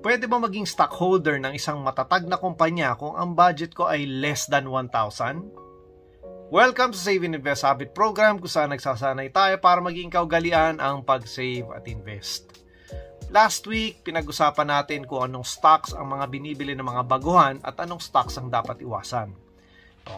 Pwede ba maging stockholder ng isang matatag na kumpanya kung ang budget ko ay less than 1,000? Welcome sa Save and Invest Habit Program kung saan nagsasanay tayo para maging kaugalian ang pag-save at invest. Last week, pinag-usapan natin kung anong stocks ang mga binibili ng mga baguhan at anong stocks ang dapat iwasan.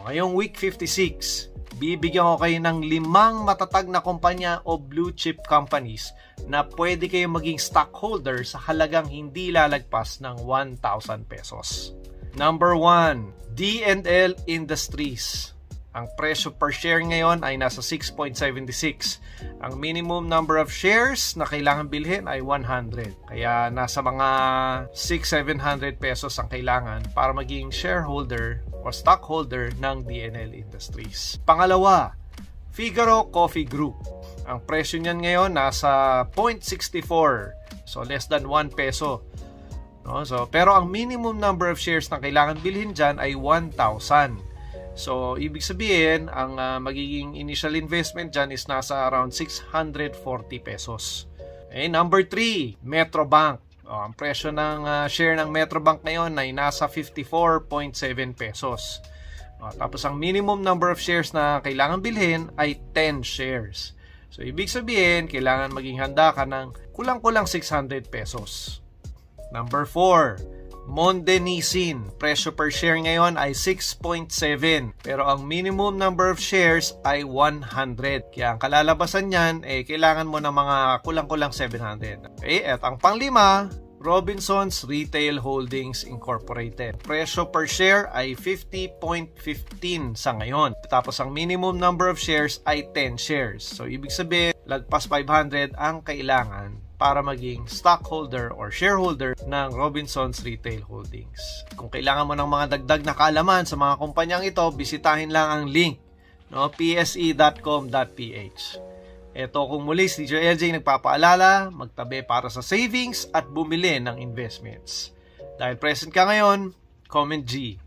Ngayong week 56, bibigyan ko kayo ng 5 matatag na kumpanya o blue chip companies na pwede kayong maging stockholder sa halagang hindi lalagpas ng 1,000 pesos. Number 1, D&L Industries. Ang presyo per share ngayon ay nasa 6.76. Ang minimum number of shares na kailangan bilhin ay 100. Kaya nasa mga 600-700 pesos ang kailangan para maging shareholder o stockholder ng D&L Industries. Pangalawa, Figaro Coffee Group. Ang presyo niyan ngayon nasa 0.64. So less than 1 peso. No? Pero ang minimum number of shares na kailangan bilhin dyan ay 1,000. So, ibig sabihin, ang magiging initial investment dyan is nasa around 640 pesos. Okay, number 3, Metrobank. Ang presyo ng share ng Metrobank ngayon ay nasa 54.7 pesos. Tapos, ang minimum number of shares na kailangan bilhin ay 10 shares. So, ibig sabihin, kailangan maging handa ka ng kulang-kulang 600 pesos. Number 4, Monde Nissin. Presyo per share ngayon ay 6.7. Pero ang minimum number of shares ay 100. Kaya ang kalalabasan niyan, kailangan mo ng mga kulang-kulang 700. Okay, at ang panglima, Robinsons Retail Holdings Incorporated. Presyo per share ay 50.15 sa ngayon. Tapos ang minimum number of shares ay 10 shares. So ibig sabihin, lagpas 500 ang kailangan para maging stockholder or shareholder ng Robinsons Retail Holdings. Kung kailangan mo ng mga dagdag na kaalaman sa mga kumpanyang ito, bisitahin lang ang link, pse.com.ph. Ito kung muli si DJ LJ nagpapaalala, magtabi para sa savings at bumili ng investments. Dahil present ka ngayon, comment G.